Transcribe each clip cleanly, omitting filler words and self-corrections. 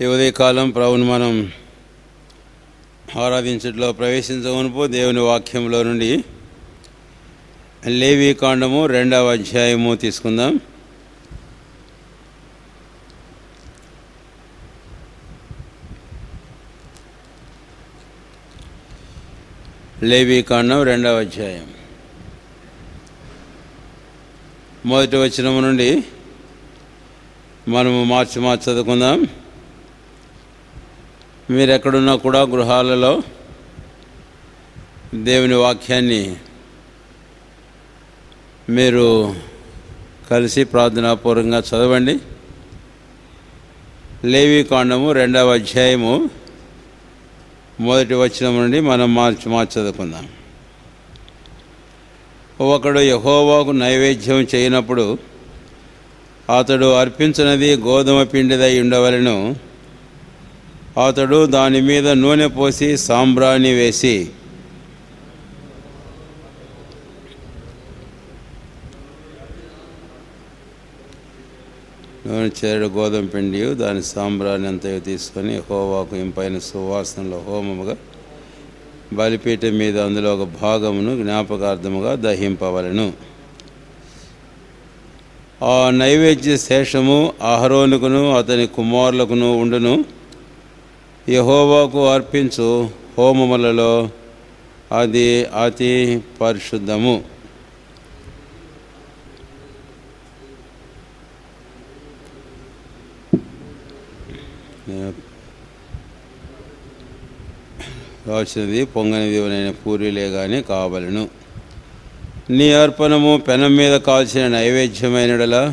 ఈ ఉదయకాలం ప్రభువును మనం ఆరాధించట్లో ప్రవేశించమునుపు దేవుని వాక్యంలో నుండి లేవి కాండము 2వ అధ్యాయము తీసుకుందాం. లేవి కాండం 2వ అధ్యాయం మొదటి వచనము నుండి మనము మార్చి చదువుకుందాం. మీరు ఎక్కడున్నా కూడా గృహాలలో దేవుని వాక్యాన్ని మీరు కలిసి ప్రార్థనాపూర్వకంగా చదవండి. లేవి కాండము 2వ అధ్యాయము మొదటి వచనం నుండి మనం మార్చి చదువుకుందాం. ఒకడు యెహోవాకు నైవేద్యం చేయనప్పుడు అతడు అర్పించినది గోధుమ పిండిదై ఉండవలెను. అతడు దాని మీద నూనె పోసి సాంబ్రాణి వేసి నూనె చేరడు గోధుమ పిండి దాని సాంబ్రాణి అంతయు తీసుకొని యెహోవాకు ఇంపైన సువాసనలో హోమముగా బలిపీఠం మీద అందులో ఒక భాగమును జ్ఞాపకార్థముగా దహింపవలెను. ఆ నైవేద్య శేషము అహరోనుకును అతని కుమారులకును ఉండును. యెహోవాకు అర్పించు హోమములలో అది అతి పరిశుద్ధము. రాసినది పొంగని దేవునైన పూరీలే కానీ కావలెను. నీ అర్పణము పెనం మీద కాల్చిన నైవేద్యమైనడలా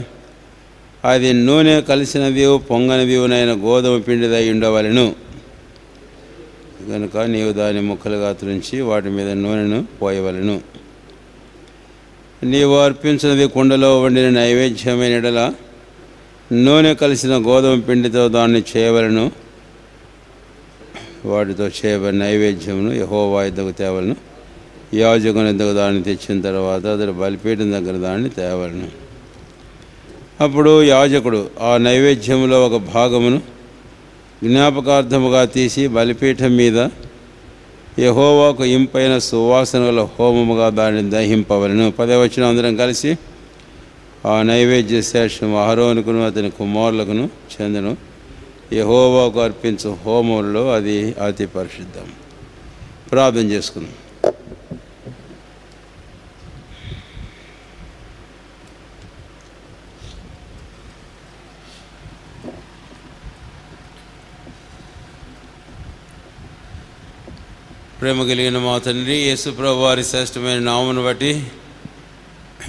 అది నూనె కలిసినది పొంగని దేవునైన గోధుమ పిండిదై ఉండవలెను. కనుక నీవు దాని ముక్కలుగా త్రుంచి వాటి మీద నూనెను పోయవలెను. నీవు అర్పించినది కుండలో వండిన నైవేద్యమైనడల నూనె కలిసిన గోధుమ పిండితో దాన్ని చేయవలెను. వాటితో చేయబడిన నైవేద్యమును యెహోవా యొద్దకు తేవలను. యాజకుని యొద్దకు దాన్ని తెచ్చిన తర్వాత అతడు బలిపీఠం దగ్గర దాన్ని తేవలను. అప్పుడు యాజకుడు ఆ నైవేద్యములో ఒక భాగమును జ్ఞాపకార్థముగా తీసి బలిపీఠం మీద యెహోవాకు ఇంపైన సువాసనల హోమముగా దాన్ని దహింపవలెను. 10వ వచనం అందరం కలిసి ఆ నైవేద్య శేషం అహరోనుకును అతని కుమారులకును చెందును. యెహోవాకు అర్పించు హోమములలో అది అతి పరిశుద్ధం. ప్రార్థన చేసుకుందాం. ప్రేమ కలిగిన మా తండ్రి యేసు ప్రభువు వారి శ్రేష్టమైన నామమును బట్టి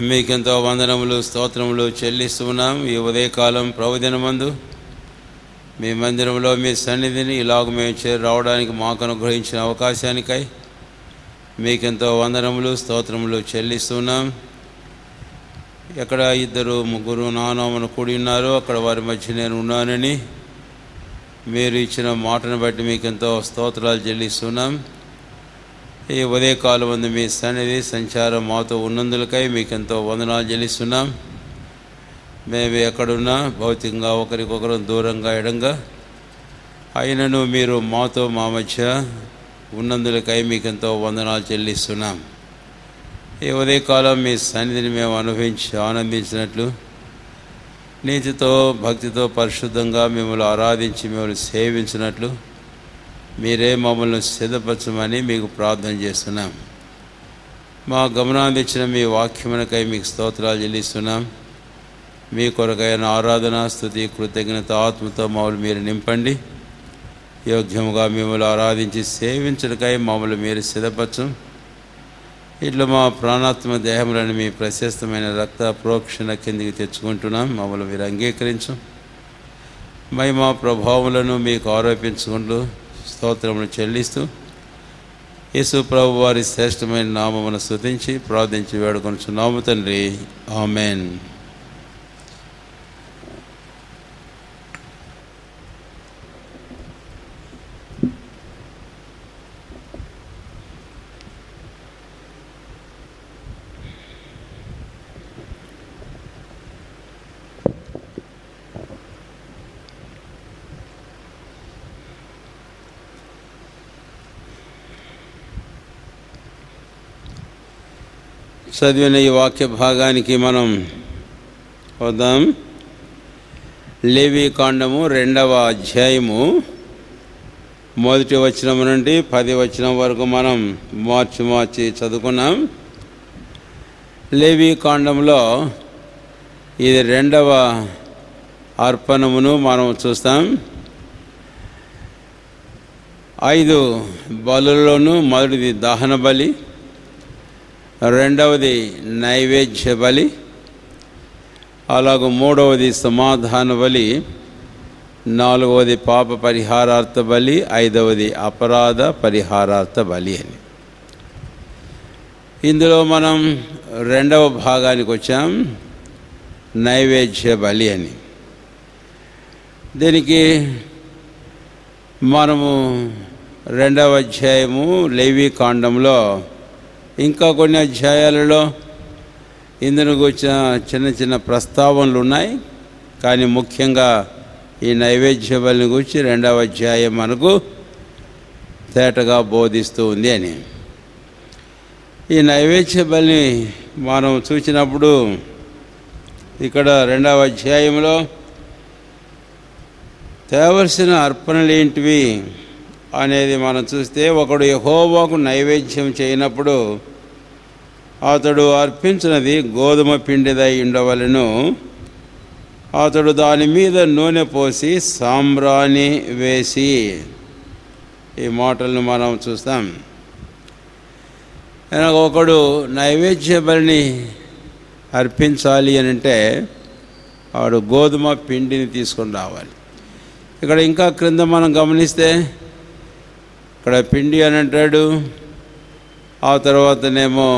మీకెంతో వందనములు స్తోత్రములు చెల్లిస్తున్నాం. ఈ ఉదయకాలం ప్రభుదినమందు మీ మందిరంలో మీ సన్నిధిని ఇలాగ మేము చేరి రావడానికి మాకు అనుగ్రహించిన అవకాశానికై మీకెంతో వందనములు స్తోత్రములు చెల్లిస్తున్నాం. ఎక్కడ 2-3 నా నామమున కూడి ఉన్నారో అక్కడ వారి మధ్య నేను ఉన్నానని మీరు ఇచ్చిన మాటను బట్టి మీకెంతో స్తోత్రాలు చెల్లిస్తున్నాం. ఈ ఉదయకాలం ముందు మీ సన్నిధి సంచారం మాతో ఉన్నందులకై మీకెంతో వందనాలు చెల్లిస్తున్నాం. మేము ఎక్కడున్నా భౌతికంగా ఒకరికొకరు దూరంగా ఎడంగా అయినను మీరు మాతో మా మధ్య ఉన్నందులకై మీకెంతో వందనాలు చెల్లిస్తున్నాం. ఈ ఉదయకాలం మీ సన్నిధిని మేము అనుభవించి ఆనందించినట్లు నీతితో భక్తితో పరిశుద్ధంగా మిమ్మల్ని ఆరాధించి మిమ్మల్ని సేవించినట్లు మీరే మమ్మల్ని సిద్ధపరచమని మీకు ప్రార్థన చేస్తున్నాం. మా గమనాన్ని ఇచ్చిన మీ వాక్యమునకై మీకు స్తోత్రాలు చెల్లిస్తున్నాం. మీ కొరకైన ఆరాధన స్తుతి కృతజ్ఞత ఆత్మతో మమ్మల్ని మీరు నింపండి. యోగ్యముగా మిమ్మల్ని ఆరాధించి సేవించడానికై మమ్మల్ని మీరు సిద్ధపరచం. ఇట్లా మా ప్రాణాత్మ దేహములను మీ ప్రశస్తమైన రక్త ప్రోక్షణ కిందికి తెచ్చుకుంటున్నాం. మమ్మల్ని మీరు అంగీకరించం. మహిమ ప్రభావములను మీకు ఆరోపించుకుంటూ స్తోత్రమును చెల్లిస్తూ యేసు ప్రభు వారి శ్రేష్టమైన నామమును స్తుతించి ప్రార్థించి వేడుకొనుచున్నాము తండ్రి. ఆమేన్. చదివిన ఈ వాక్య భాగానికి మనం వద్దాం. లేవీకాండము 2వ అధ్యాయము 1వ వచనం నుండి 10వ వచనం వరకు మనం మార్చి చదువుకున్నాం. లేవీకాండంలో ఇది 2వ అర్పణమును మనం చూస్తాం. 5 బలుల్లోనూ మొదటిది దహన బలి, రెండవది నైవేద్య బలి, అలాగే మూడవది సమాధాన బలి, నాలుగవది పాప పరిహారార్థ బలి, ఐదవది అపరాధ పరిహారార్థ బలి అని. ఇందులో మనం 2వ భాగానికి వచ్చాం, నైవేద్య బలి అని. దీనికి మనము 2వ అధ్యాయము లేవీకాండంలో ఇంకా కొన్ని అధ్యాయాలలో ఇందులో వచ్చిన చిన్న చిన్న ప్రస్తావనలు ఉన్నాయి. కానీ ముఖ్యంగా ఈ నైవేద్య బలిని గురించి 2వ అధ్యాయం మనకు తేటగా బోధిస్తూ ఉంది అని. ఈ నైవేద్య బలిని మనం చూసినప్పుడు ఇక్కడ 2వ అధ్యాయంలో తేవలసిన అర్పణలు ఏంటివి అనేది మనం చూస్తే, ఒకడు యెహోవాకు నైవేద్యం చేయనప్పుడు అతడు అర్పించినది గోధుమ పిండిదై ఉండవలెను. అతడు దాని మీద నూనె పోసి సాంబ్రాణి వేసి, ఈ మాటలను మనం చూస్తాం. ఒకడు నైవేద్య బలిని అర్పించాలి అని అంటే వాడు గోధుమ పిండిని తీసుకొని రావాలి. ఇక్కడ ఇంకా క్రింద మనం గమనిస్తే ఇక్కడ పిండి అని అంటాడు, ఆ తర్వాతనేమో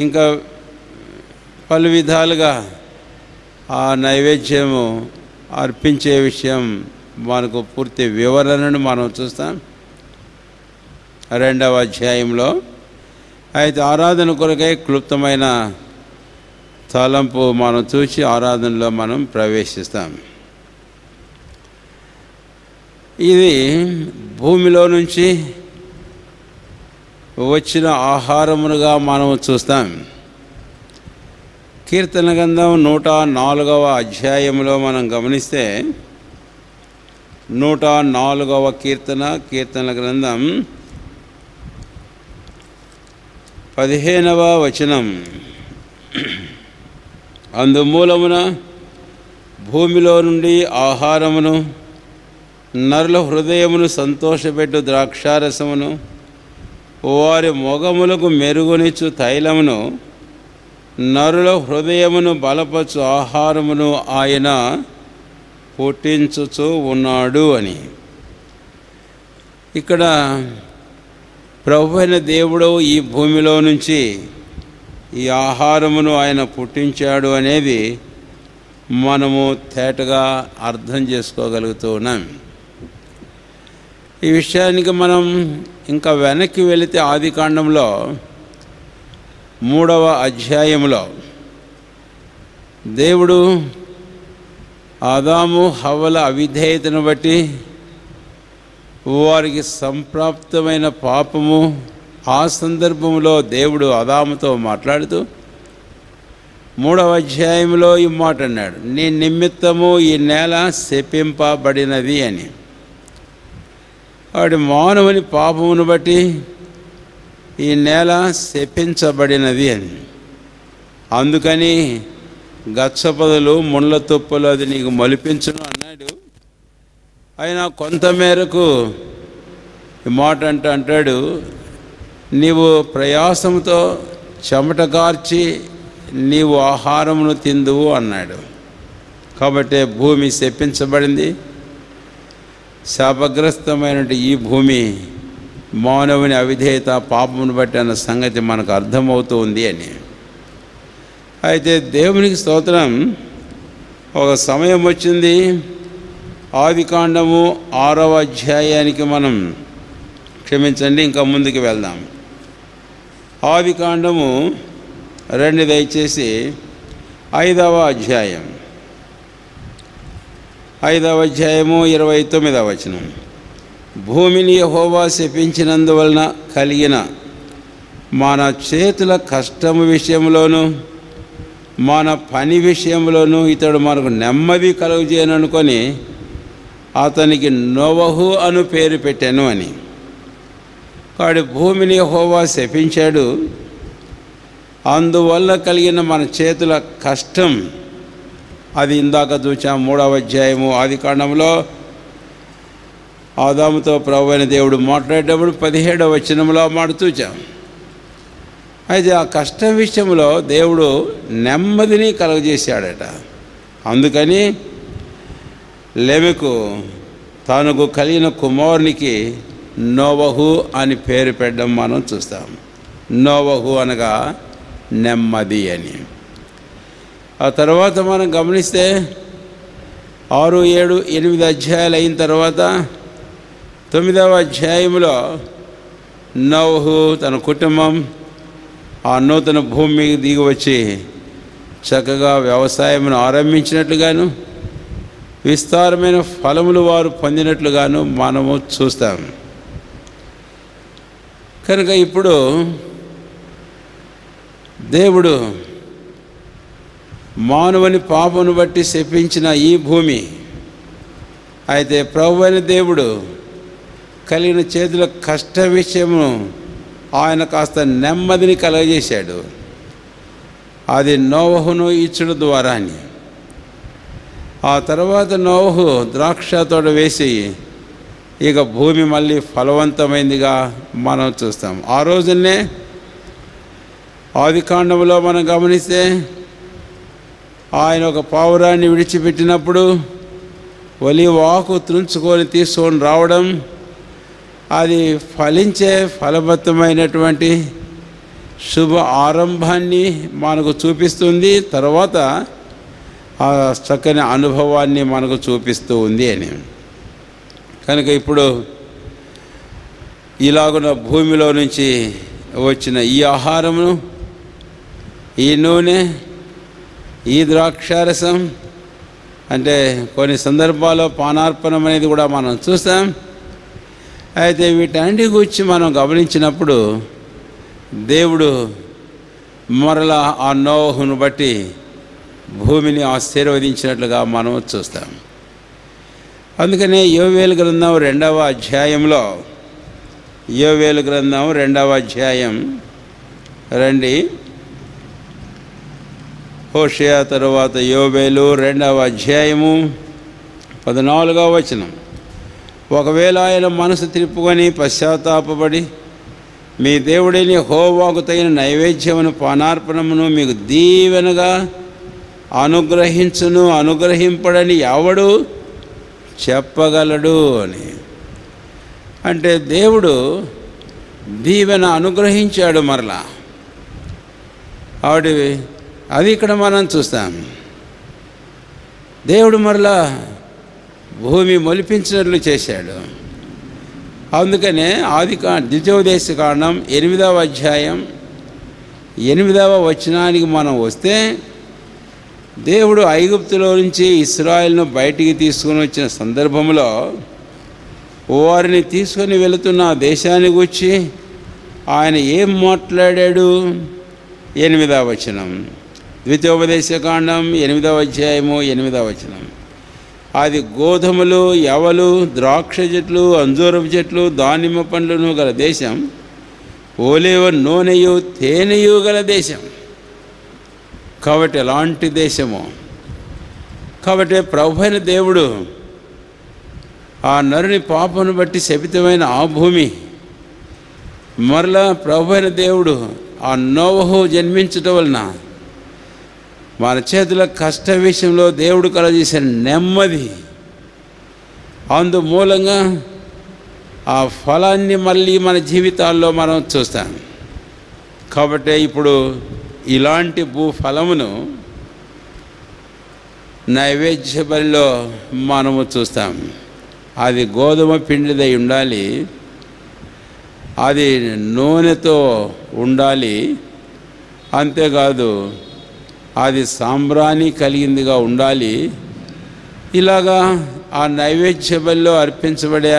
ఇంకా పలు విధాలుగా ఆ నైవేద్యము అర్పించే విషయం మనకు పూర్తి వివరణను మనం చూస్తాం 2వ అధ్యాయంలో. అయితే ఆరాధన కొరకై క్లుప్తమైన తలంపు మనం చూసి ఆరాధనలో మనం ప్రవేశిస్తాం. ఇది భూమిలో నుంచి వచ్చిన ఆహారమునుగా మనం చూస్తాం. కీర్తన గ్రంథం 104వ అధ్యాయంలో మనం గమనిస్తే 104వ కీర్తన గ్రంథం 15వ వచనం, అందుమూలమున భూమిలో నుండి ఆహారమును, నరుల హృదయమును సంతోషపెట్టు ద్రాక్షారసమును, వారి మొగములకు మెరుగునిచ్చు తైలమును, నరుల హృదయమును బలపరచు ఆహారమును ఆయన పుట్టించుచూ ఉన్నాడు అని. ఇక్కడ ప్రభువైన దేవుడు ఈ భూమిలో నుంచి ఈ ఆహారమును ఆయన పుట్టించాడు అనేది మనము తేటగా అర్థం చేసుకోగలుగుతూ ఉన్నాం. ఈ విషయానికి మనం ఇంకా వెనక్కి వెళితే ఆదికాండంలో 3వ అధ్యాయంలో దేవుడు ఆదాము హవ్వల అవిధేయతను బట్టి వారికి సంప్రాప్తమైన పాపము, ఆ సందర్భంలో దేవుడు ఆదాముతో మాట్లాడుతూ 3వ అధ్యాయంలో ఈ మాట అన్నాడు, నీ నిమిత్తము ఈ నేల శపింపబడినది అని. వాడి మానవుని పాపమును బట్టి ఈ నేల శపించబడినది అని. అందుకని గచ్చపొదలు ముళ్ళ తుప్పలు అది నీకు మొలిపించును అన్నాడు. అయినా కొంతమేరకు ఈ మాట అంటాడు, నీవు ప్రయాసంతో చెమట కార్చి నీవు ఆహారమును తిందువు అన్నాడు. కాబట్టి భూమి శపించబడింది. శాపగ్రస్తమైన ఈ భూమి మానవుని అవిధేయత, పాపమును బట్టి అన్న సంగతి మనకు అర్థమవుతూ ఉంది అని. అయితే దేవునికి స్తోత్రం, ఒక సమయం వచ్చింది. ఆదికాండము 6వ అధ్యాయానికి మనం క్షమించండి, ఇంకా ముందుకు వెళ్దాం. ఆదికాండము 2 దయచేసి 5వ అధ్యాయం 29వ వచనం. భూమిని యెహోవా శపించినందువలన కలిగిన మన చేతుల కష్టము విషయంలోనూ మన పని విషయంలోనూ ఇతడు మనకు నెమ్మది కలుగజేయను అనుకొని అతనికి నోవహు అను పేరు పెట్టాను అని. వాడి భూమిని యెహోవా శపించాడు. అందువల్ల కలిగిన మన చేతుల కష్టం, అది ఇందాక చూచాం 3వ అధ్యాయము ఆదికాండంలో ఆదాముతో ప్రభువైన దేవుడు మాట్లాడేటప్పుడు 17వ వచనంలో మాట చూచాం. అయితే ఆ కష్టం విషయంలో దేవుడు నెమ్మదిని కలుగజేశాడట. అందుకని లెమెకు తనకు కలిగిన కుమారునికి నోవహు అని పేరు పెట్టడం మనం చూస్తాం. నోవహు అనగా నెమ్మది అని. ఆ తర్వాత మనం గమనిస్తే 6, 7, 8 అధ్యాయాలు అయిన తర్వాత 9వ అధ్యాయంలో నోవహు తన కుటుంబం ఆ నూతన భూమికి దిగి వచ్చి చక్కగా వ్యవసాయమును ఆరంభించినట్లుగాను విస్తారమైన ఫలములు వారు పొందినట్లుగాను మనము చూస్తాం. కనుక ఇప్పుడు దేవుడు మానవుని పాపమును బట్టి శపించిన ఈ భూమి, అయితే ప్రభువైన దేవుడు కలిగిన చేతుల కష్ట విషయము ఆయన కాస్త నెమ్మదిని కలుగజేశాడు. అది నోవహును ఇచ్చుడు ద్వారా అని. ఆ తర్వాత నోవహు ద్రాక్ష తోట వేసి ఇక భూమి మళ్ళీ ఫలవంతమైందిగా మనం చూస్తాం. ఆ రోజునే ఆదికాండంలో మనం గమనిస్తే ఆయన ఒక పావురాన్ని విడిచిపెట్టినప్పుడు ఒలీవ ఆకు త్రుంచుకొని తీసుకొని రావడం, అది ఫలించే ఫలభరితమైనటువంటి శుభ ఆరంభాన్ని మనకు చూపిస్తుంది. తర్వాత ఆ చక్కని అనుభవాన్ని మనకు చూపిస్తూ ఉంది అని. కనుక ఇప్పుడు ఇలాగున్న భూమిలో నుంచి వచ్చిన ఈ ఆహారమును, ఈ నూనె, ఈ ద్రాక్షారసం, అంటే కొన్ని సందర్భాల్లో పానార్పణం అనేది కూడా మనం చూస్తాం. అయితే వీటన్నిటి గురించి మనం గమనించినప్పుడు దేవుడు మరలా ఆ నోవహును బట్టి భూమిని ఆశీర్వదించినట్లుగా మనం చూస్తాం. అందుకనే యోవేలు గ్రంథం 2వ అధ్యాయంలో, యోవేలు గ్రంథం 2వ అధ్యాయం రండి. హోషేయ తరువాత యోవేలు 2వ అధ్యాయము 14వ వచనం. ఒకవేళ ఆయన మనసు తిప్పుకొని పశ్చాత్తాపడి మీ దేవుడిని యెహోవాకు తగిన నైవేద్యమును పానార్పణమును మీకు దీవెనగా అనుగ్రహించును, అనుగ్రహింపడని ఎవడు చెప్పగలడు అని. అంటే దేవుడు దీవెన అనుగ్రహించాడు మరలా. అది ఇక్కడ మనం చూస్తాం. దేవుడు మరలా భూమి మొలిపించినట్లు చేశాడు. అందుకనే ద్వితీయోపదేశకాండం 8వ అధ్యాయం 8వ వచనానికి మనం వస్తే, దేవుడు ఐగుప్తులో నుంచి ఇశ్రాయేలును బయటికి తీసుకొని వచ్చిన సందర్భంలో వారిని తీసుకొని వెళుతున్న దేశాన్ని గురించి ఆయన ఏం మాట్లాడాడు? 8వ వచనం, ద్వితీయోపదేశకాండం 8వ అధ్యాయము 8వ వచనం. అది గోధుమలు, యవలు, ద్రాక్ష చెట్లు, అంజూరపు చెట్లు, దానిమ్మ పండ్లను గల దేశం, ఓలివ నూనెయు తేనెయు గల దేశం. కాబట్టి ఎలాంటి దేశమో! కాబట్టి ప్రభువైన దేవుడు ఆ నరుని పాపను బట్టి శపితమైన ఆ భూమి మరలా ప్రభువైన దేవుడు ఆ నోవహు జన్మించటం వలన మన చేతుల కష్ట విషయంలో దేవుడు కలగజేసిన నెమ్మది, అందుమూలంగా ఆ ఫలాన్ని మళ్ళీ మన జీవితాల్లో మనం చూస్తాం. కాబట్టి ఇప్పుడు ఇలాంటి భూఫలమును నైవేద్య బలిలో మనము చూస్తాం. అది గోధుమ పిండిదై ఉండాలి, అది నూనెతో ఉండాలి, అంతేకాదు అది సాంబ్రాణి కలిగిందిగా ఉండాలి. ఇలాగా ఆ నైవేద్య బలిలో అర్పించబడే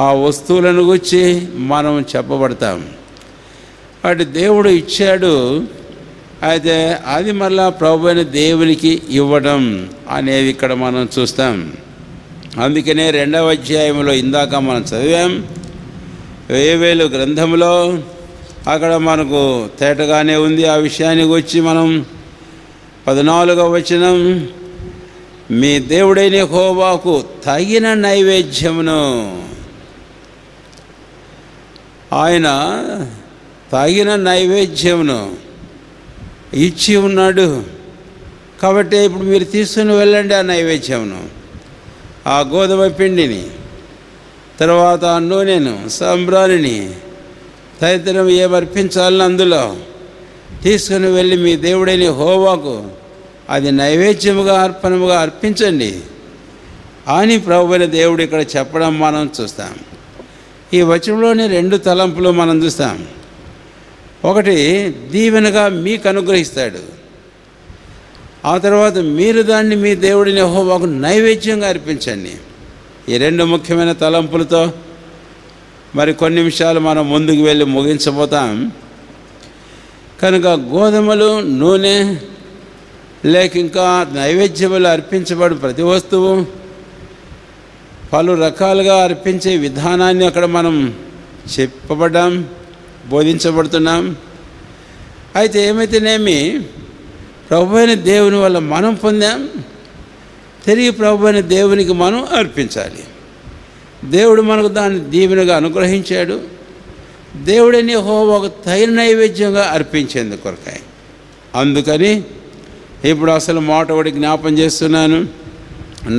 ఆ వస్తువులను గురించి మనం చెప్పబడతాం. వాటి దేవుడు ఇచ్చాడు. అయితే అది మళ్ళా ప్రభు అయిన దేవునికి ఇవ్వడం అనేది ఇక్కడ మనం చూస్తాం. అందుకనే 2వ అధ్యాయంలో ఇందాక మనం చదివాం, యోవేలు గ్రంథంలో అక్కడ మనకు తేటగానే ఉంది. ఆ విషయానికి వచ్చి మనం 14వ వచనం, మీ దేవుడైన యెహోవాకు తగిన నైవేద్యమును, ఆయన తగిన నైవేద్యమును ఇచ్చి ఉన్నాడు. కాబట్టి ఇప్పుడు మీరు తీసుకుని వెళ్ళండి ఆ నైవేద్యమును, ఆ గోధుమ పిండిని, తర్వాత ఆ నూనెను, సాంబ్రాణిని, తదితరం ఏమర్పించాలని అందులో తీసుకుని వెళ్ళి మీ దేవుడైన యెహోవాకు అది నైవేద్యముగా అర్పణముగా అర్పించండి అని ప్రభువైన దేవుడు ఇక్కడ చెప్పడం మనం చూస్తాం. ఈ వచనంలోని 2 తలంపులు మనం చూస్తాం. ఒకటి, దీవెనగా మీకు అనుగ్రహిస్తాడు. ఆ తర్వాత మీరు దాన్ని మీ దేవుడిని యెహోవాకు నైవేద్యంగా అర్పించండి. ఈ 2 ముఖ్యమైన తలంపులతో మరి కొన్ని నిమిషాలు మనం ముందుకు వెళ్ళి ముగించబోతాం. కనుక గోధుమలు, నూనె లేక ఇంకా నైవేద్యములు అర్పించబడు ప్రతి వస్తువు, పలు రకాలుగా అర్పించే విధానాన్ని అక్కడ మనం చెప్పబడ్డాం, బోధించబడుతున్నాం. అయితే ఏమైతేనేమి ప్రభు అయిన దేవుని వల్ల మనం పొందాం, తిరిగి ప్రభు అయిన దేవునికి మనం అర్పించాలి. దేవుడు మనకు దాన్ని దీవెనగా అనుగ్రహించాడు. దేవుడైన యెహోవాకు తగిన నైవేద్యంగా అర్పించేందుకు కొరకాయ. అందుకని ఇప్పుడు అసలు మాట ఒకటి జ్ఞాపం చేస్తున్నాను,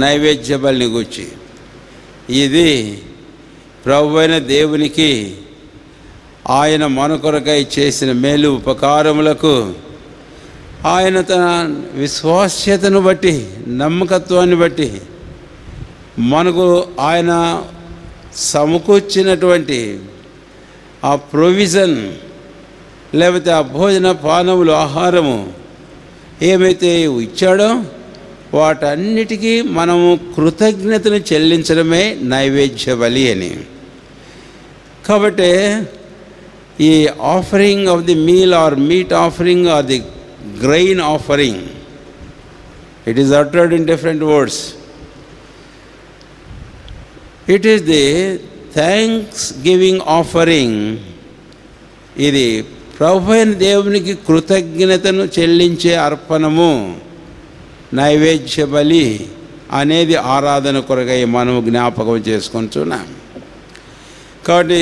నైవేద్య బలిని గూర్చి. ఇది ప్రభు అయిన దేవునికి ఆయన మన కొరకై చేసిన మేలు ఉపకారములకు ఆయన తన విశ్వాస్యతను బట్టి, నమ్మకత్వాన్ని బట్టి మనకు ఆయన సమకూర్చినటువంటి ఆ ప్రొవిజన్, లేకపోతే ఆ భోజన పానములు, ఆహారము ఏమైతే ఇచ్చాడో వాటన్నిటికీ మనము కృతజ్ఞతను చెల్లించడమే నైవేద్య బలి అని. కాబట్టి ఈ offering of the meal or meat offering or the grain offering, it is uttered in different words. It is the thanksgiving offering. ఇది ప్రభు అయిన దేవునికి కృతజ్ఞతను చెల్లించే అర్పణము, నైవేద్య బలి అనేది ఆరాధన కొరకై మనము జ్ఞాపకం చేసుకుంటున్నాం. కాబట్టి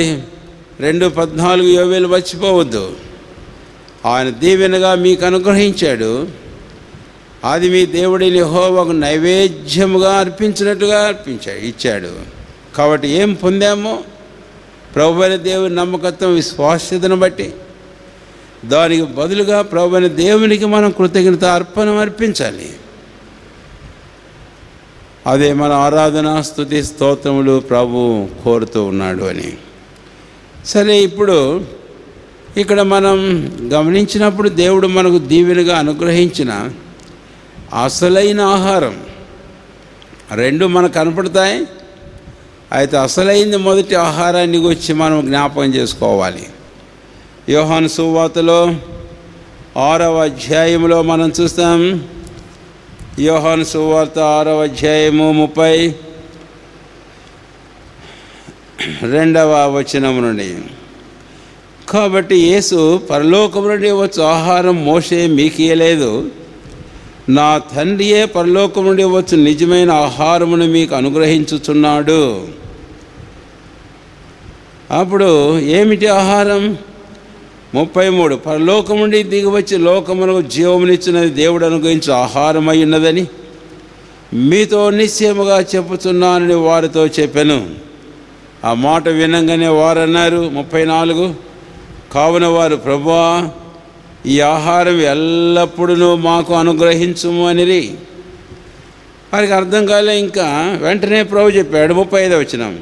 2:14 యోవేలు మర్చిపోవద్దు. ఆయన దీవెనగా మీకు అనుగ్రహించాడు, అది మీ దేవుడిని యెహోవాకు నైవేద్యముగా అర్పించినట్టుగా ఇచ్చాడు. కాబట్టి ఏం పొందామో ప్రభు అయిన దేవుని నమ్మకత్వం, విశ్వాస్యతను బట్టి దానికి బదులుగా ప్రభు అయిన దేవునికి మనం కృతజ్ఞత అర్పణం అర్పించాలి. అదే మన ఆరాధన, స్తుతి, స్తోత్రములు ప్రభు కోరుతూ ఉన్నాడు అని. సరే, ఇప్పుడు ఇక్కడ మనం గమనించినప్పుడు దేవుడు మనకు దీవెనగా అనుగ్రహించిన అసలైన ఆహారం 2 మనకు కనపడతాయి. అయితే అసలైంది మొదటి ఆహారాన్ని గురించి మనం జ్ఞాపకం చేసుకోవాలి. యోహాను సువార్తలో 6వ అధ్యాయంలో మనం చూస్తాం. యోహాను సువార్త 6వ అధ్యాయము 32వ వచనం నుండి, కాబట్టి యేసు పరలోకము నుండి వచ్చు ఆహారం మోషే మీకు ఇయ్యలేదు, నా తండ్రియే పరలోకము నుండి వచ్చు నిజమైన ఆహారమును మీకు అనుగ్రహించుచున్నాడు. అప్పుడు ఏమిటి ఆహారం? 33, పరలోకము నుండి దిగివచ్చి లోకమునకు జీవమునిచ్చినది దేవుడు అనుగ్రహించు ఆహారం అయి ఉన్నదని మీతో నిశ్చయముగా చెప్పుచున్నానని వారితో చెప్పాను. ఆ మాట వినంగానే వారు అన్నారు, 34, కావున వారు, ప్రభువా, ఈ ఆహారం ఎల్లప్పుడూ మాకు అనుగ్రహించుము అనిరి. వారికి అర్థం కాలే. ఇంకా వెంటనే ప్రభు చెప్పాడు 35వ వచనం,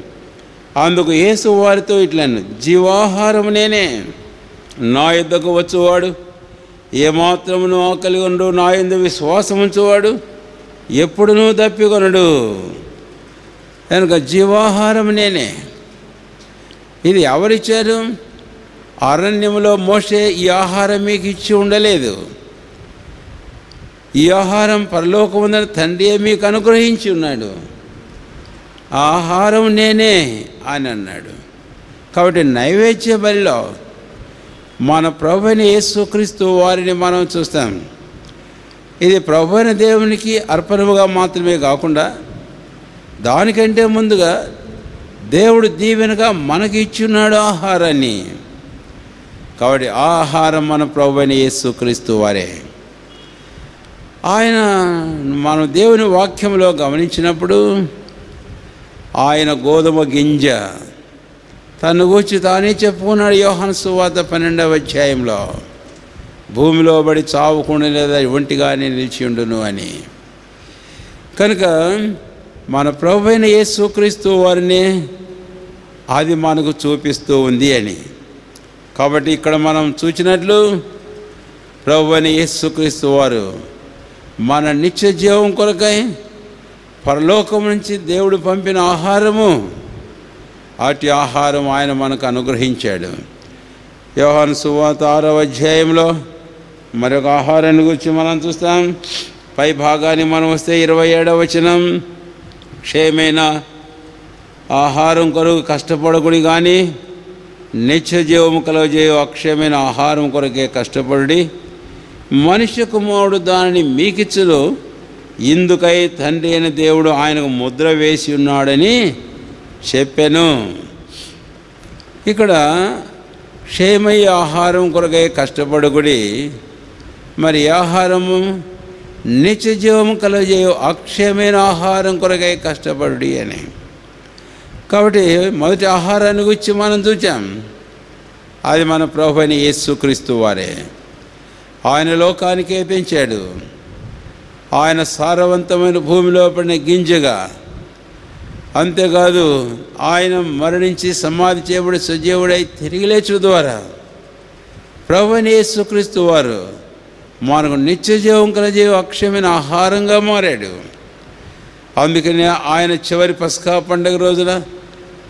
అందుకు యేసు వారితో ఇట్లను, జీవాహారం నేనే, నా యుద్ధకు వచ్చువాడు ఏమాత్రమును ఆకలి ఉండు, నా యందు విశ్వాసం ఉంచువాడు ఎప్పుడునూ తప్పికొనడు. కనుక జీవాహారం నేనే. ఇది ఎవరిచ్చారు? అరణ్యంలో మోషే ఈ ఆహారం మీకు ఇచ్చి ఉండలేదు, ఈ ఆహారం పరలోకమున తండ్రియే మీకు అనుగ్రహించి ఉన్నాడు, ఆ ఆహారం నేనే అని అన్నాడు. కాబట్టి నైవేద్య బలిలో మన ప్రభువైన యేసుక్రీస్తు వారిని మనం చూస్తాం. ఇది ప్రభువైన దేవునికి అర్పణముగా మాత్రమే కాకుండా దానికంటే ముందుగా దేవుడు దీవెనగా మనకి ఇచ్చున్నాడు ఆహారాన్ని. కాబట్టి ఆ ఆహారం మన ప్రభువైన యేసుక్రీస్తు వారే. ఆయన మనం దేవుని వాక్యంలో గమనించినప్పుడు ఆయన గోధుమ గింజ తను గూర్చి తానే చెప్పుకున్నాడు. యోహాను సువార్త 12వ అధ్యాయంలో భూమిలో పడి చావుకుండా లేదా ఒంటిగానే నిలిచి ఉండును అని. కనుక మన ప్రభువైన యేసుక్రీస్తు వారిని అది మనకు చూపిస్తూ ఉంది అని. కాబట్టి ఇక్కడ మనం చూసినట్లు ప్రభువైన యేసుక్రీస్తు వారు మన నిత్య జీవం కొరకై పరలోకం నుంచి దేవుడు పంపిన ఆహారము, అటు ఆహారం ఆయన మనకు అనుగ్రహించాడు. యోహాను సువార్త 6వ అధ్యాయంలో మరొక ఆహారాన్ని గురించి మనం చూస్తాం. పై భాగాన్ని మనం వస్తే 27వ వచనం, క్షయమైన ఆహారం కొరకు కష్టపడకుడి కానీ నిత్య జీవము కలుగజేయు అక్షయమైన ఆహారం కొరకే కష్టపడి మనుష్య కుమారుడు దానిని మీకిచ్చును, ఇందుకై తండ్రి అయిన దేవుడు ఆయనకు ముద్ర వేసి ఉన్నాడని చెప్పాను. ఇక్కడ క్షేమయ్య ఆహారం కొరకై కష్టపడుకుడి, మరి ఆహారము నిత్య జీవము కలుగజేయు అక్షయమైన ఆహారం కొరకై కష్టపడుడి అని. కాబట్టి మొదటి ఆహారాన్ని గురించి మనం చూచాం, అది మన ప్రభువైన యేసుక్రీస్తు వారే. ఆయన లోకానికే పెంచాడు. ఆయన సారవంతమైన భూమిలో పడిన గింజగా, అంతేకాదు ఆయన మరణించి సమాధి చేయబడి సజీవుడై తిరిగి లేచు ద్వారా ప్రభువైన యేసుక్రీస్తు వారు మనకు నిత్య జీవం కలజేయు అక్షయమైన ఆహారంగా మారాడు. అందుకనే ఆయన చివరి పస్కా పండుగ రోజున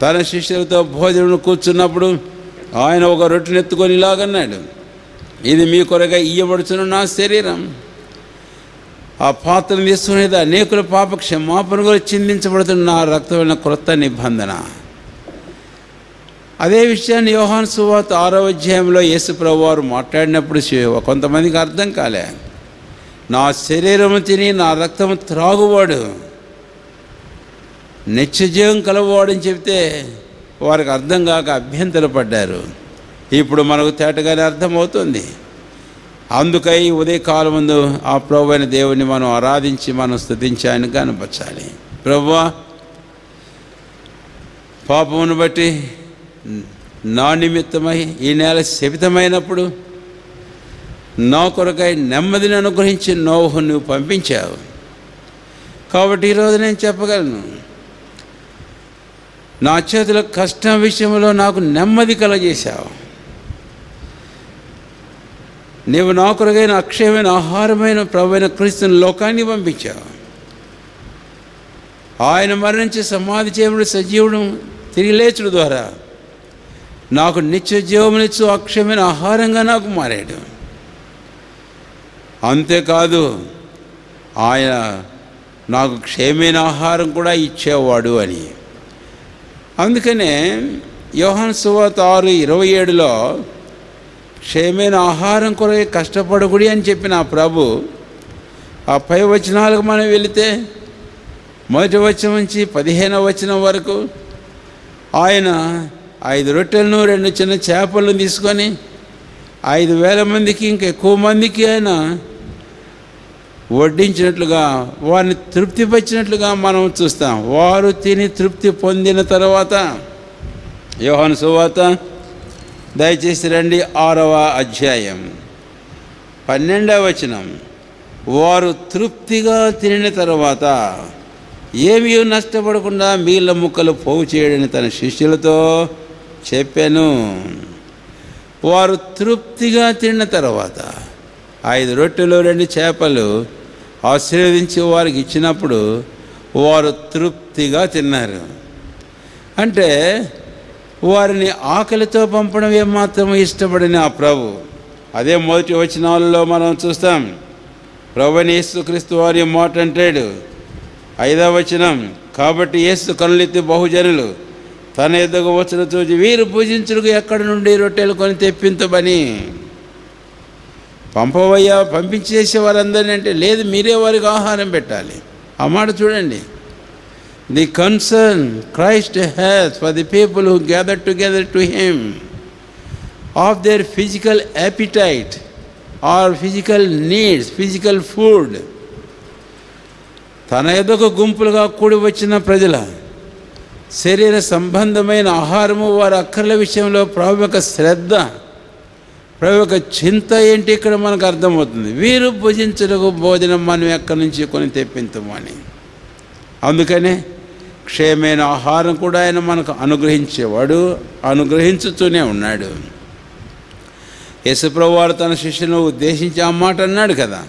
తన శిష్యులతో భోజనం కూర్చున్నప్పుడు ఆయన ఒక రొట్టెను ఎత్తుకొని ఇలాగన్నాడు, ఇది మీ కొరగా ఇయ్యబడుచున్న నా శరీరం. ఆ పాత్రను తీసుకునేది అనేకుల పాప క్షమాపణ కూడా చిందించబడుతున్న నా రక్తమైన క్రొత్త నిబంధన. అదే విషయాన్ని యోహాను సువార్త 6వ అధ్యాయంలో యేసు ప్రభువు వారు మాట్లాడినప్పుడు కొంతమందికి అర్థం కాలే. నా శరీరము తిని నా రక్తము త్రాగువాడు నిత్యజీవం కలవాడని చెప్తే వారికి అర్థం కాక అభ్యంతరపడ్డారు. ఇప్పుడు మనకు తేటగానే అర్థమవుతుంది. అందుకై ఉదయకాలం ముందు ఆ ప్రభువైన దేవుని మనం ఆరాధించి మనం స్తుతించి ఆయన కనపరచాలి. ప్రభువా, పాపమును బట్టి నా నిమిత్తమై ఈ నేల శపితమైనప్పుడు నా కొరకై నెమ్మదిని అనుగ్రహించి నోహు నువ్వు పంపించావు. కాబట్టి ఈరోజు నేను చెప్పగలను, నా చేతుల కష్టం విషయంలో నాకు నెమ్మది కలగజేశావు. నీవు నా కొరకైన అక్షయమైన ఆహారమైన ప్రభువైన క్రీస్తుని లోకాన్ని పంపించావు. ఆయన మరణించి సమాధి చేయబడి సజీవుడు తిరిగి లేచుడు ద్వారా నాకు నిత్య జీవమునిచ్చు అక్షయమైన ఆహారంగా నాకు మారాడు. అంతేకాదు ఆయన నాకు క్షయమైన ఆహారం కూడా ఇచ్చేవాడు అని. అందుకనే యోహాను సువార్త 6:27లో క్షయమైన ఆహారం కొరకే కష్టపడకుడి అని చెప్పిన ఆ ప్రభు ఆ పై వచనాలకు మనం వెళితే మొదటి వచనం నుంచి 15వ వచనం వరకు ఆయన 5 రొట్టెలను 2 చిన్న చేపలను తీసుకొని 5,000 మందికి ఇంకా ఎక్కువ మందికి ఆయన వడ్డించినట్లుగా వారిని తృప్తిపరిచినట్లుగా మనం చూస్తాం. వారు తిని తృప్తి పొందిన తర్వాత యోహాను సువార్త దయచేసి రండి 6వ అధ్యాయం 12వ వచనం. వారు తృప్తిగా తినిన తర్వాత ఏమీ నష్టపడకుండా మీళ్ళ ముక్కలు పోగు చేయడని తన శిష్యులతో చెప్పాను. వారు తృప్తిగా తిన్న తర్వాత 5 రొట్టెలు 2 చేపలు ఆశీర్వదించి వారికి ఇచ్చినప్పుడు వారు తృప్తిగా తిన్నారు. అంటే వారిని ఆకలితో పంపడం ఏమాత్రం ఇష్టపడిన ఆ ప్రభు. అదే మొదటి వచనాలలో మనం చూస్తాం. ప్రభువైన యేసుక్రీస్తు వారి మాట అంటాడు, 5వ వచనం, కాబట్టి యేసు కనులెత్తి బహుజనులు తన ఎద్దకు వచ్చిన చూచి వీరు పూజించుటకు ఎక్కడి నుండి రొట్టెలు కొని తెప్పించమని. పంపవయ్యా, పంపించేసే వారందరినీ అంటే, లేదు మీరే వారికి ఆహారం పెట్టాలి. ఆ మాట చూడండి. The concern Christ has for the people who gather together to him of their physical appetite or physical needs, physical food. తన ఎదుగు గుంపులుగా కూడి వచ్చిన ప్రజల శరీర సంబంధమైన ఆహారము, వారి అక్కర్ల విషయంలో ప్రభు యొక్క శ్రద్ధ, ప్రభు యొక్క చింత ఏంటి ఇక్కడ మనకు అర్థమవుతుంది. వీరు భుజించుటకు భోజనం మనం ఎక్కడి నుంచి కొని తెప్పించము అని. అందుకనే క్షయమైన ఆహారం కూడా ఆయన మనకు అనుగ్రహించేవాడు, అనుగ్రహించుతూనే ఉన్నాడు. యేసుప్రభు వారు తన శిష్యులను ఉద్దేశించి ఆ మాట అన్నాడు కదా,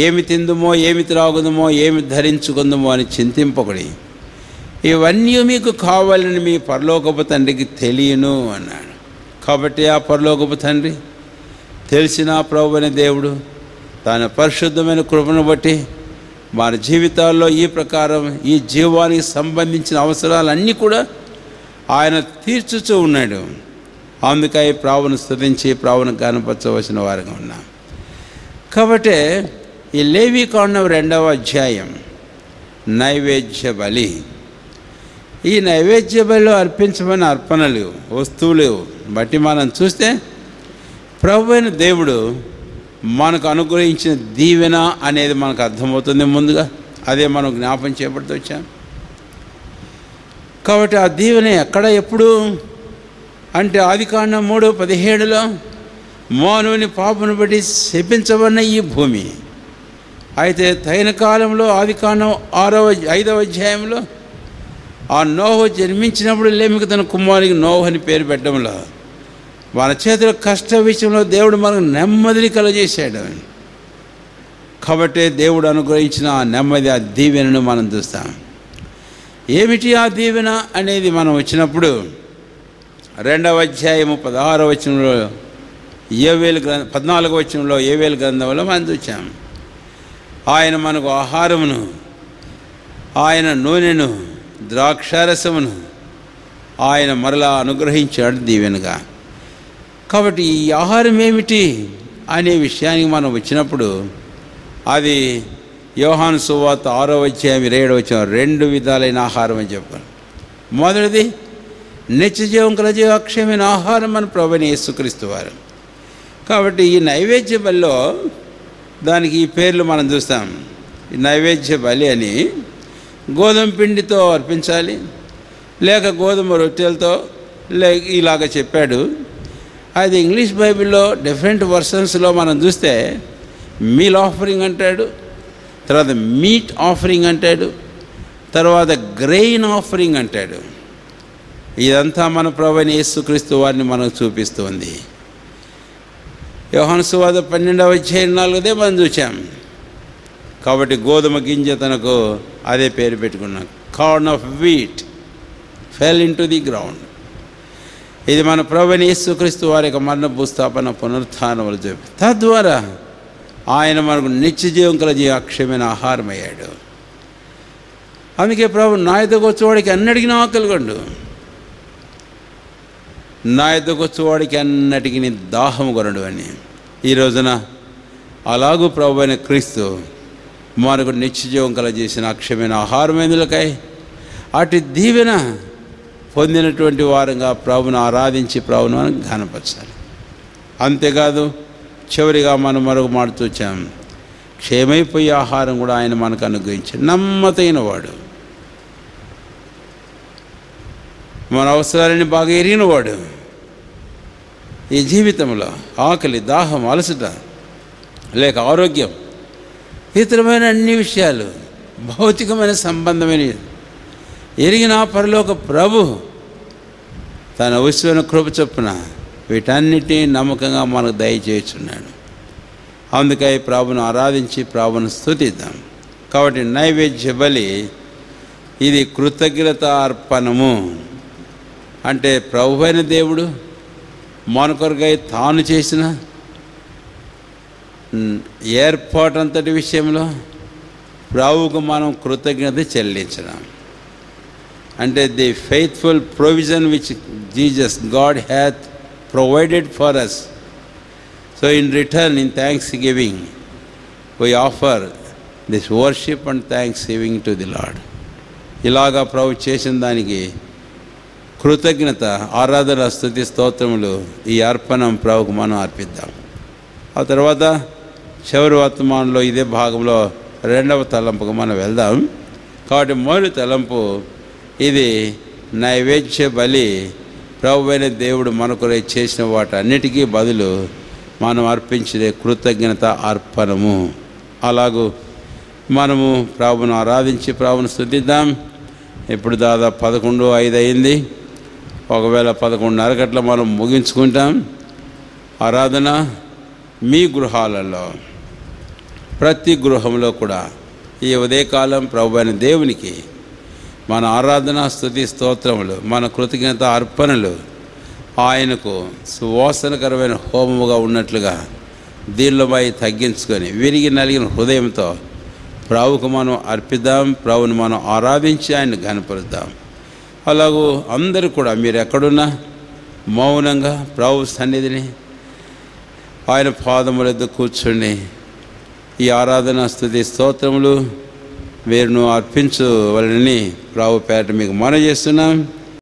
ఏమి తిందుమో, ఏమి త్రాగుదమో, ఏమి ధరించుకుందుమో అని చింతింపకుడి, ఇవన్నీ మీకు కావాలని మీ పరలోకపు తండ్రికి తెలియను అన్నాడు. కాబట్టి ఆ పరలోకపు తండ్రి, తెలిసిన ప్రభు అనే దేవుడు తన పరిశుద్ధమైన కృపను బట్టి మన జీవితాల్లో ఈ ప్రకారం ఈ జీవానికి సంబంధించిన అవసరాలన్నీ కూడా ఆయన తీర్చుతూ ఉన్నాడు. అందుకై ప్రభువును స్తుతించి ప్రభువును గణపరచవలసిన వారిగా ఉన్నాం. కాబట్టి ఈ లేవీకాండం 2వ అధ్యాయం నైవేద్య బలి. ఈ నైవేద్య బలిలో అర్పించబడిన అర్పణలు, వస్తువులు బట్టి మనం చూస్తే ప్రభు అయిన దేవుడు మనకు అనుగ్రహించిన దీవెన అనేది మనకు అర్థమవుతుంది. ముందుగా అదే మనం జ్ఞాపం చేపడుతూ వచ్చాం. కాబట్టి ఆ దీవెన ఎక్కడ, ఎప్పుడు అంటే ఆదికాండం 3:17లో మానవుని పాపను బట్టి శపించబడిన ఈ భూమి. అయితే తగిన కాలంలో ఆదికాండం 5వ అధ్యాయంలో ఆ నోహు జన్మించినప్పుడు లేమికి తన కుమారునికి నోహు అని పేరు పెట్టడంలో మన చేతుల కష్ట విషయంలో దేవుడు మనకు నెమ్మదిని కలుగజేశాడు. కాబట్టి దేవుడు అనుగ్రహించిన ఆ నెమ్మది, ఆ దీవెనను మనం చూస్తాం. ఏమిటి ఆ దీవెన అనేది మనం వచ్చినప్పుడు 2వ అధ్యాయము 16వ వచనంలో 14వ వచనంలో యోవేలు గ్రంథంలో మనం చూచాం. ఆయన మనకు ఆహారమును, ఆయన నూనెను, ద్రాక్షారసమును ఆయన మరలా అనుగ్రహించాడు దీవెనగా. కాబట్టి ఈ ఆహారం ఏమిటి అనే విషయానికి మనం వచ్చినప్పుడు అది యోహాను సువార్త 6వ అధ్యాయం 27వ వచనం 2 విధాలైన ఆహారం అని చెప్పారు. మొదటిది నిత్యజీవం కలజీవ అక్షయమైన ఆహారం మన ప్రభువైన యేసుక్రీస్తు వారు. కాబట్టి ఈ నైవేద్య బలిలో దానికి ఈ పేర్లు మనం చూస్తాం. ఈ నైవేద్య బలి అని గోధుమ పిండితో అర్పించాలి, లేక గోధుమ రొట్టెలతో, లేక ఇలాగ చెప్పాడు. అది ఇంగ్లీష్ బైబిల్లో డిఫరెంట్ వర్షన్స్లో మనం చూస్తే మీల్ ఆఫరింగ్ అంటాడు, తర్వాత మీట్ ఆఫరింగ్ అంటాడు, తర్వాత గ్రెయిన్ ఆఫరింగ్ అంటాడు. ఇదంతా మన ప్రభువైన యేసుక్రీస్తు వారిని మనకు చూపిస్తుంది. యోహాను సువార్త 12వ అధ్యాయం 4 మనం చూసాం. కాబట్టి గోధుమ గింజ తనకు అదే పేరు పెట్టుకున్నాం, corn of wheat fell in to the ground. ఇది మన ప్రభువైన యేసుక్రీస్తు వారి యొక్క మరణ భూస్థాపన పునరుత్థానములు చెప్పి తద్వారా ఆయన మనకు నిత్యజీవం కలజీవ అక్షయమైన ఆహారం అయ్యాడు. అందుకే ప్రభు నా యొద్దకు వచ్చేవాడికి అన్నటికీ ఆకలిగొండు, నా యొద్దకు వచ్చేవాడికి అన్నటికీ దాహము కొనడు అని. ఈ రోజున అలాగూ ప్రభు అయిన క్రీస్తు మనకు నిత్యజీవం కలజేసిన అక్షయమైన ఆహారం ఎందులకై అటు దీవెన పొందినటువంటి వారంగా ప్రభును ఆరాధించి ప్రభును ఘనపరచాలి. అంతేకాదు చివరిగా మనం మరొక మాట చూచాం, క్షేమైపోయే ఆహారం కూడా ఆయన మనకు అనుగ్రహించాడు. నమ్మతైన వాడు, మన అవసరాలని బాగా ఎరిగినవాడు. ఈ జీవితంలో ఆకలి, దాహం, అలసట, లేక ఆరోగ్యం, ఇతరమైన అన్ని విషయాలు, భౌతికమైన సంబంధమైన ఎరిగిన పరలోక ప్రభు తన ఉచితమైన కృప చొప్పున వీటన్నిటినీ నమ్మకంగా మనకు దయచేస్తున్నాడు. అందుకై ప్రభును ఆరాధించి ప్రభును స్తుతిద్దాం. కాబట్టి నైవేద్య బలి ఇది కృతజ్ఞత అర్పణము అంటే ప్రభు అయిన దేవుడు మన కొరకై తాను చేసిన ఏర్పాటంతటి విషయంలో ప్రభువుకు మనం కృతజ్ఞత చెల్లించడం. అంటే the faithful provision which Jesus God hath provided for us. So in return in thanksgiving we offer this worship and thanksgiving to the Lord. ఇలాగా ప్రభు చేసిన దానికి కృతజ్ఞత, ఆరాధన, స్తుతి, స్తోత్రములు, ఈ అర్పణం ప్రభుకు మనం అర్పిద్దాం. ఆ తర్వాత చివరి వర్తమానంలో ఇదే భాగంలో రెండవ తలంపుకు మనం వెళ్దాం. కాబట్టి మొదటి తలంపు ఇది నైవేద్య బలి. ప్రభు అయిన దేవుడు మనకు చేసిన వాటన్నిటికీ బదులు మనం అర్పించే కృతజ్ఞత అర్పణము. అలాగూ మనము ప్రభువును ఆరాధించి ప్రభువును స్తుతిద్దాం. ఇప్పుడు దాదాపు 11:05 అయింది. ఒకవేళ 11:30 గంటల మనం ముగించుకుంటాం ఆరాధన. మీ గృహాలలో ప్రతి గృహంలో కూడా ఈ ఉదయకాలం ప్రభు అయిన దేవునికి మన ఆరాధన, స్తుతి, స్తోత్రములు, మన కృతజ్ఞత అర్పణలు ఆయనకు సువాసనకరమైన హోమముగా ఉన్నట్లుగా దీనిలోపై తగ్గించుకొని విరిగి నలిగిన హృదయంతో ప్రభువుకు మనం అర్పిద్దాం. ప్రభువుని మనం ఆరాధించి ఆయన్ని ఘనపరుద్దాం. అలాగూ అందరూ కూడా మీరు ఎక్కడున్నా మౌనంగా ప్రభు సన్నిధిని ఆయన పాదముల వద్ద కూర్చోండి. ఈ ఆరాధన, స్తుతి, స్తోత్రములు వీరును అర్పించవలనని ప్రభు పేరట మీకు మనవి చేస్తున్నాం.